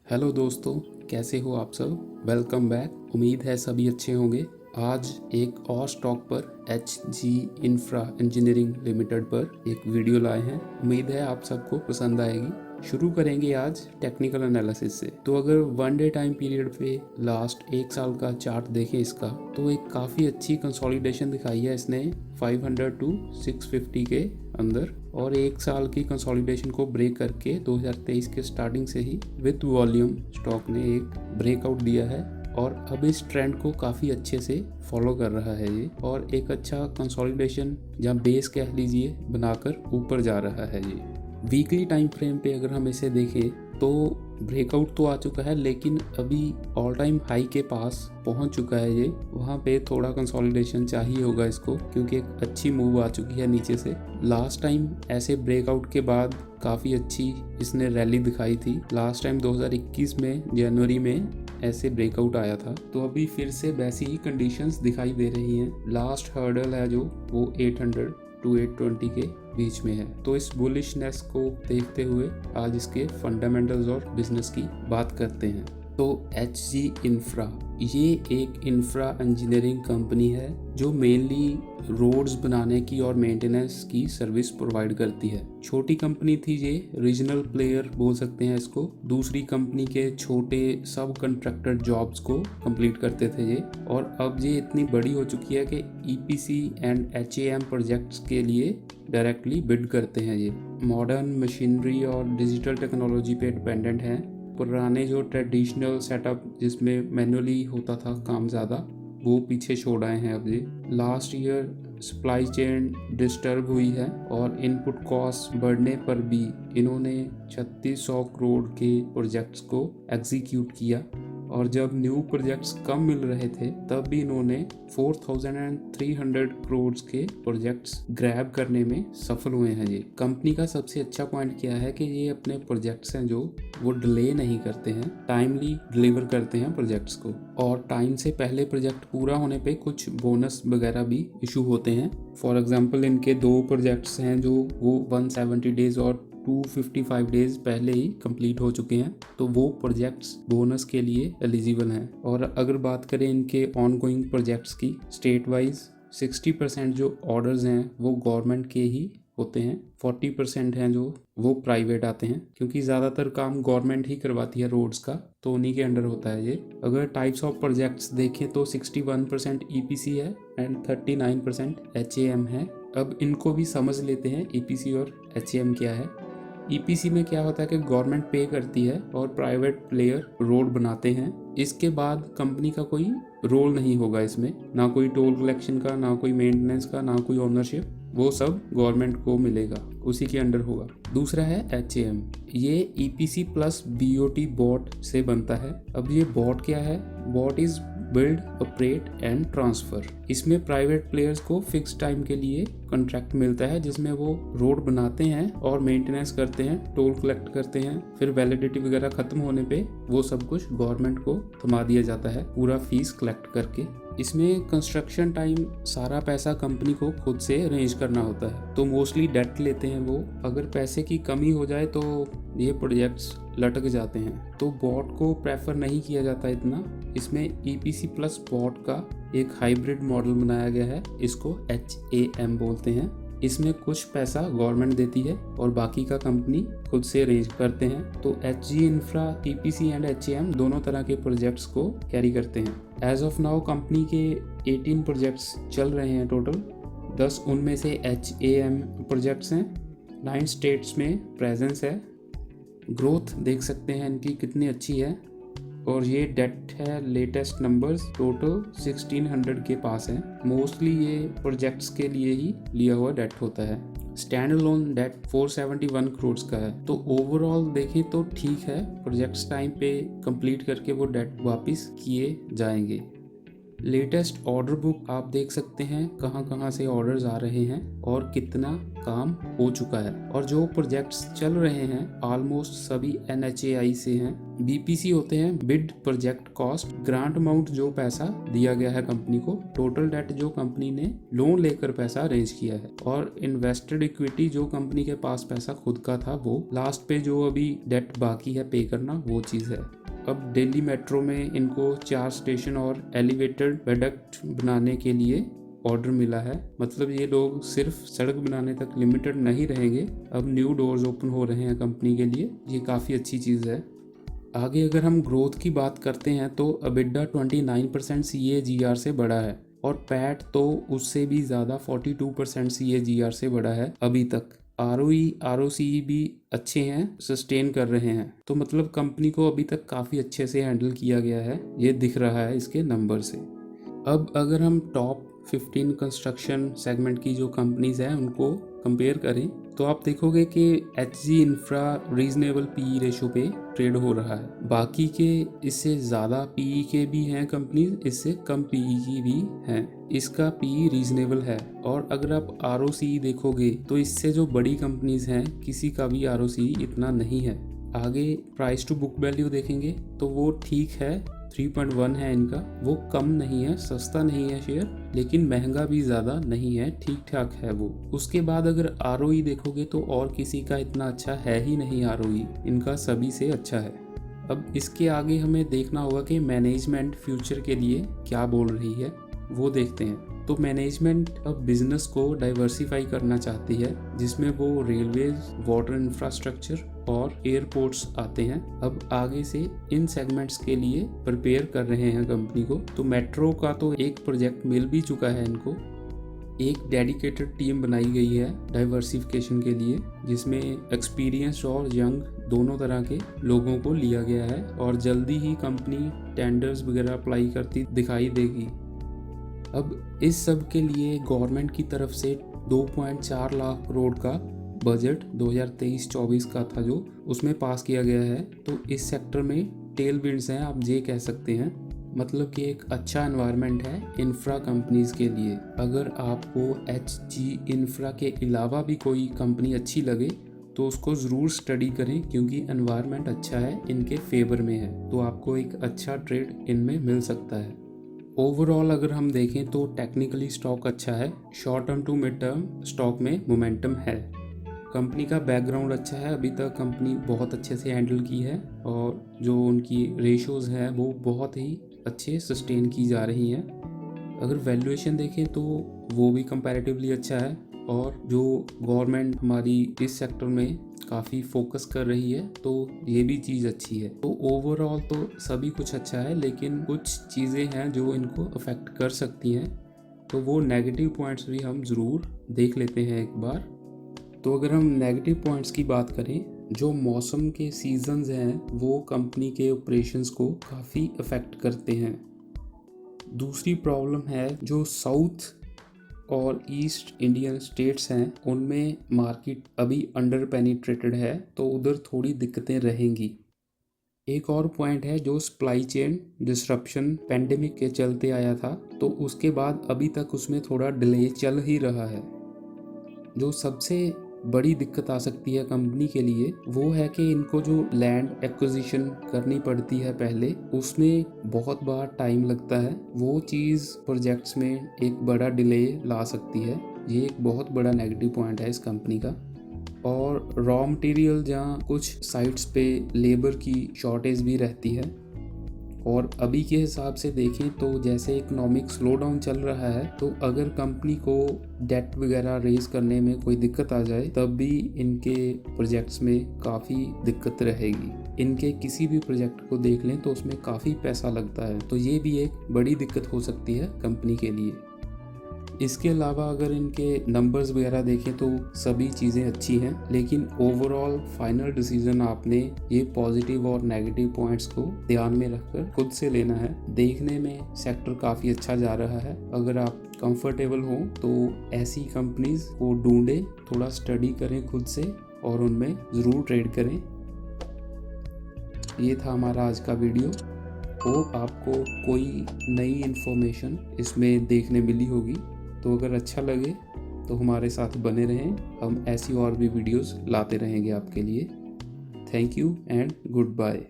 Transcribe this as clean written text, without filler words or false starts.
Hello दोस्तों, कैसे हो आप सब। Welcome back. उम्मीद है सभी अच्छे होंगे। आज एक और स्टॉक पर H G infra engineering limited पर एक वीडियो लाए हैं। उम्मीद है आप सबको पसंद आएगी। शुरू करेंगे आज टेक्निकल एनालिसिस से। तो अगर वन डे टाइम पीरियड पे लास्ट एक साल का चार्ट देखें इसका, तो एक काफ़ी अच्छी कंसोलिडेशन दिखाई है इसने 500 टू 650 के अंदर, और एक साल की कंसोलिडेशन को ब्रेक करके 2023 के स्टार्टिंग से ही विद वॉल्यूम स्टॉक ने एक ब्रेकआउट दिया है और अब इस ट्रेंड को काफ़ी अच्छे से फॉलो कर रहा है ये, और एक अच्छा कंसोलिडेशन या बेस कह लीजिए बनाकर ऊपर जा रहा है ये। वीकली टाइम फ्रेम पे अगर हम इसे देखें तो ब्रेकआउट तो आ चुका है, लेकिन अभी ऑल टाइम हाई के पास पहुंच चुका है ये। वहाँ पे थोड़ा कंसोलिडेशन चाहिए होगा इसको, क्योंकि एक अच्छी मूव आ चुकी है नीचे से। लास्ट टाइम ऐसे ब्रेकआउट के बाद काफ़ी अच्छी इसने रैली दिखाई थी। लास्ट टाइम 2021 में जनवरी में ऐसे ब्रेकआउट आया था। तो अभी फिर से वैसी ही कंडीशंस दिखाई दे रही हैं। लास्ट हर्डल है जो वो 800 टू 820 के बीच में है। तो इस बुलिशनेस को देखते हुए आज इसके फंडामेंटल्स और बिजनेस की बात करते हैं। तो एच जी इंफ्रा ये एक इंफ्रा इंजीनियरिंग कंपनी है जो मेनली रोड्स बनाने की और मेंटेनेंस की सर्विस प्रोवाइड करती है। छोटी कंपनी थी ये, रीजनल प्लेयर बोल सकते हैं इसको। दूसरी कंपनी के छोटे सब कंट्रैक्टर जॉब्स को कंप्लीट करते थे ये, और अब ये इतनी बड़ी हो चुकी है कि ईपीसी एंड एचएएम प्रोजेक्ट्स के लिए डायरेक्टली बिड करते हैं ये। मॉडर्न मशीनरी और डिजिटल टेक्नोलॉजी पे डिपेंडेंट हैं। पुराने जो ट्रेडिशनल सेटअप जिसमें मैनुअली होता था काम ज़्यादा, वो पीछे छोड़ आए हैं अब ये। Last year supply chain disturb हुई है और इनपुट कॉस्ट बढ़ने पर भी इन्होंने 3600 करोड़ के प्रोजेक्ट्स को एग्जीक्यूट किया, और जब न्यू प्रोजेक्ट्स कम मिल रहे थे तब भी इन्होंने 4300 करोड़ के प्रोजेक्ट्स ग्रैब करने में सफल हुए हैं ये। कंपनी का सबसे अच्छा पॉइंट क्या है कि ये अपने प्रोजेक्ट्स हैं जो वो डिले नहीं करते हैं, टाइमली डिलीवर करते हैं प्रोजेक्ट्स को, और टाइम से पहले प्रोजेक्ट पूरा होने पे कुछ बोनस वगैरह भी इशू होते हैं। फॉर एग्जांपल इनके 2 प्रोजेक्ट्स हैं जो वो 170 डेज और 255 डेज पहले ही कंप्लीट हो चुके हैं, तो वो प्रोजेक्ट्स बोनस के लिए एलिजिबल हैं। और अगर बात करें इनके ऑनगोइंग प्रोजेक्ट्स की, स्टेट वाइज 60% जो ऑर्डर्स हैं वो गवर्नमेंट के ही होते हैं, 40% हैं जो वो प्राइवेट आते हैं, क्योंकि ज़्यादातर काम गवर्नमेंट ही करवाती है रोड्स का, तो उन्हीं के अंडर होता है ये। अगर टाइप्स ऑफ प्रोजेक्ट्स देखें तो 61% ईपीसी है एंड 39% एचएएम है। अब इनको भी समझ लेते हैं ईपीसी और एचएएम क्या है। ईपीसी में क्या होता है कि गवर्नमेंट पे करती है और प्राइवेट प्लेयर रोड बनाते हैं। इसके बाद कंपनी का कोई रोल नहीं होगा इसमें, ना कोई टोल कलेक्शन का, ना कोई मेंटेनेंस का, ना कोई ओनरशिप, वो सब गवर्नमेंट को मिलेगा, उसी के अंडर होगा। दूसरा है एचएएम, ये ईपीसी प्लस बीओटी बॉट से बनता है। अब ये बॉट क्या है? Bot is build, operate and transfer. इसमें प्राइवेट प्लेयर्स को फिक्स टाइम के लिए कॉन्ट्रैक्ट मिलता है जिसमें वो रोड बनाते हैं और मेंटेनेंस करते हैं, टोल कलेक्ट करते हैं, फिर वैलिडिटी वगैरह खत्म होने पे वो सब कुछ गवर्नमेंट को थमा दिया जाता है पूरा फीस कलेक्ट करके। इसमें कंस्ट्रक्शन टाइम सारा पैसा कंपनी को खुद से अरेंज करना होता है, तो मोस्टली डेट लेते हैं वो। अगर पैसे की कमी हो जाए तो ये प्रोजेक्ट्स लटक जाते हैं, तो बॉट को प्रेफर नहीं किया जाता इतना। इसमें ईपीसी प्लस बॉट का एक हाइब्रिड मॉडल बनाया गया है, इसको एचएएम बोलते हैं। इसमें कुछ पैसा गवर्नमेंट देती है और बाकी का कंपनी खुद से अरेंज करते हैं। तो Hg infra EPC and HAM दोनों तरह के प्रोजेक्ट्स को कैरी करते हैं। एज ऑफ नाउ कंपनी के 18 प्रोजेक्ट्स चल रहे हैं टोटल, 10 उनमें से एचएएम प्रोजेक्ट्स हैं। 9 स्टेट्स में प्रेजेंस है। ग्रोथ देख सकते हैं इनकी कितनी अच्छी है, और ये डेट है लेटेस्ट नंबर्स टोटल 1600 के पास है। मोस्टली ये प्रोजेक्ट्स के लिए ही लिया हुआ डेट होता है। स्टैंड लोन डेट 471 करोड़ का है। तो ओवरऑल देखें तो ठीक है, प्रोजेक्ट्स टाइम पे कंप्लीट करके वो डेट वापस किए जाएंगे। लेटेस्ट ऑर्डर बुक आप देख सकते हैं कहां कहां से ऑर्डर्स आ रहे हैं और कितना काम हो चुका है, और जो प्रोजेक्ट्स चल रहे हैं ऑलमोस्ट सभी NHAI से हैं। BPC होते हैं bid project cost, grant amount जो पैसा दिया गया है कंपनी को, टोटल डेट जो कंपनी ने लोन लेकर पैसा अरेंज किया है, और इन्वेस्टेड इक्विटी जो कंपनी के पास पैसा खुद का था वो, लास्ट पे जो अभी डेट बाकी है पे करना वो चीज़ है। अब दिल्ली मेट्रो में इनको 4 स्टेशन और एलिवेटेड वियाडक्ट बनाने के लिए ऑर्डर मिला है। मतलब ये लोग सिर्फ सड़क बनाने तक लिमिटेड नहीं रहेंगे, अब न्यू डोर्स ओपन हो रहे हैं कंपनी के लिए, ये काफ़ी अच्छी चीज़ है। आगे अगर हम ग्रोथ की बात करते हैं तो EBITDA 29% CAGR से बढ़ा है, और पैट तो उससे भी ज़्यादा 42% CAGR से बढ़ा है अभी तक। ROE ROCE भी अच्छे हैं, सस्टेन कर रहे हैं, तो मतलब कंपनी को अभी तक काफ़ी अच्छे से हैंडल किया गया है, ये दिख रहा है इसके नंबर से। अब अगर हम टॉप 15 कंस्ट्रक्शन सेगमेंट की जो कंपनीज हैं उनको कंपेयर करें तो आप देखोगे कि HG infra reasonable PE ratio पे ट्रेड हो रहा है। बाकी के इससे ज़्यादा PE के भी हैं कंपनीज, इससे कम PE की भी हैं। इसका PE रीजनेबल है, और अगर आप ROCE देखोगे तो इससे जो बड़ी कंपनीज हैं किसी का भी ROCE इतना नहीं है। आगे प्राइस टू बुक वैल्यू देखेंगे तो वो ठीक है, 3.1 है इनका, वो कम नहीं है, सस्ता नहीं है शेयर, लेकिन महंगा भी ज़्यादा नहीं है, ठीक ठाक है वो। उसके बाद अगर ROE देखोगे तो और किसी का इतना अच्छा है ही नहीं ROE, इनका सभी से अच्छा है। अब इसके आगे हमें देखना होगा कि मैनेजमेंट फ्यूचर के लिए क्या बोल रही है, वो देखते हैं। तो मैनेजमेंट अब बिजनेस को डाइवर्सिफाई करना चाहती है, जिसमें वो रेलवेज, वाटर इंफ्रास्ट्रक्चर और एयरपोर्ट्स आते हैं। अब आगे से इन सेगमेंट्स के लिए प्रिपेयर कर रहे हैं कंपनी को। तो मेट्रो का तो एक प्रोजेक्ट मिल भी चुका है इनको, एक डेडिकेटेड टीम बनाई गई है डाइवर्सिफिकेशन के लिए, जिसमें एक्सपीरियंस्ड और यंग दोनों तरह के लोगों को लिया गया है, और जल्दी ही कंपनी टेंडर्स वगैरह अप्लाई करती दिखाई देगी। अब इस सब के लिए गवर्नमेंट की तरफ से 2.4 लाख करोड़ का बजट 2023-24 का था जो उसमें पास किया गया है। तो इस सेक्टर में टेल विंड्स हैं, आप ये कह सकते हैं, मतलब कि एक अच्छा एनवायरनमेंट है इंफ्रा कंपनीज के लिए। अगर आपको HG इंफ्रा के अलावा भी कोई कंपनी अच्छी लगे तो उसको ज़रूर स्टडी करें, क्योंकि एनवायरनमेंट अच्छा है, इनके फेवर में है, तो आपको एक अच्छा ट्रेड इनमें मिल सकता है। ओवरऑल अगर हम देखें तो टेक्निकली स्टॉक अच्छा है, short term to mid term stock में मोमेंटम है, कंपनी का बैकग्राउंड अच्छा है, अभी तक कंपनी बहुत अच्छे से हैंडल की है, और जो उनकी रेशोज़ हैं वो बहुत ही अच्छे सस्टेन की जा रही हैं। अगर वैल्यूएशन देखें तो वो भी कंपैरेटिवली अच्छा है, और जो गवर्नमेंट हमारी इस सेक्टर में काफ़ी फोकस कर रही है तो ये भी चीज़ अच्छी है। तो ओवरऑल तो सभी कुछ अच्छा है, लेकिन कुछ चीज़ें हैं जो इनको अफेक्ट कर सकती हैं, तो वो नेगेटिव पॉइंट्स भी हम ज़रूर देख लेते हैं एक बार। तो अगर हम नेगेटिव पॉइंट्स की बात करें, जो मौसम के सीजन्स हैं वो कंपनी के ऑपरेशंस को काफ़ी अफेक्ट करते हैं। दूसरी प्रॉब्लम है जो साउथ और ईस्ट इंडियन स्टेट्स हैं उनमें मार्केट अभी अंडर पेनिट्रेटेड है, तो उधर थोड़ी दिक्कतें रहेंगी। एक और पॉइंट है जो सप्लाई चेन डिसरप्शन पेंडेमिक के चलते आया था, तो उसके बाद अभी तक उसमें थोड़ा डिले चल ही रहा है। जो सबसे बड़ी दिक्कत आ सकती है कंपनी के लिए वो है कि इनको जो लैंड एक्विजिशन करनी पड़ती है पहले, उसमें बहुत बार टाइम लगता है, वो चीज़ प्रोजेक्ट्स में एक बड़ा डिले ला सकती है। ये एक बहुत बड़ा नेगेटिव पॉइंट है इस कंपनी का। और रॉ मटेरियल जहाँ कुछ साइट्स पे लेबर की शॉर्टेज भी रहती है, और अभी के हिसाब से देखें तो जैसे इकोनॉमिक स्लो डाउन चल रहा है, तो अगर कंपनी को डेट वगैरह रेज करने में कोई दिक्कत आ जाए तब भी इनके प्रोजेक्ट्स में काफ़ी दिक्कत रहेगी। इनके किसी भी प्रोजेक्ट को देख लें तो उसमें काफ़ी पैसा लगता है, तो ये भी एक बड़ी दिक्कत हो सकती है कंपनी के लिए। इसके अलावा अगर इनके नंबर्स वगैरह देखें तो सभी चीज़ें अच्छी हैं, लेकिन ओवरऑल फाइनल डिसीजन आपने ये पॉजिटिव और नेगेटिव पॉइंट्स को ध्यान में रखकर खुद से लेना है। देखने में सेक्टर काफ़ी अच्छा जा रहा है, अगर आप कंफर्टेबल हो तो ऐसी कंपनीज को ढूंढें, थोड़ा स्टडी करें खुद से और उनमें ज़रूर ट्रेड करें। ये था हमारा आज का वीडियो। होप आपको कोई नई इन्फॉर्मेशन इसमें देखने मिली होगी। तो अगर अच्छा लगे तो हमारे साथ बने रहें, हम ऐसी और भी वीडियोस लाते रहेंगे आपके लिए। Thank you and good bye.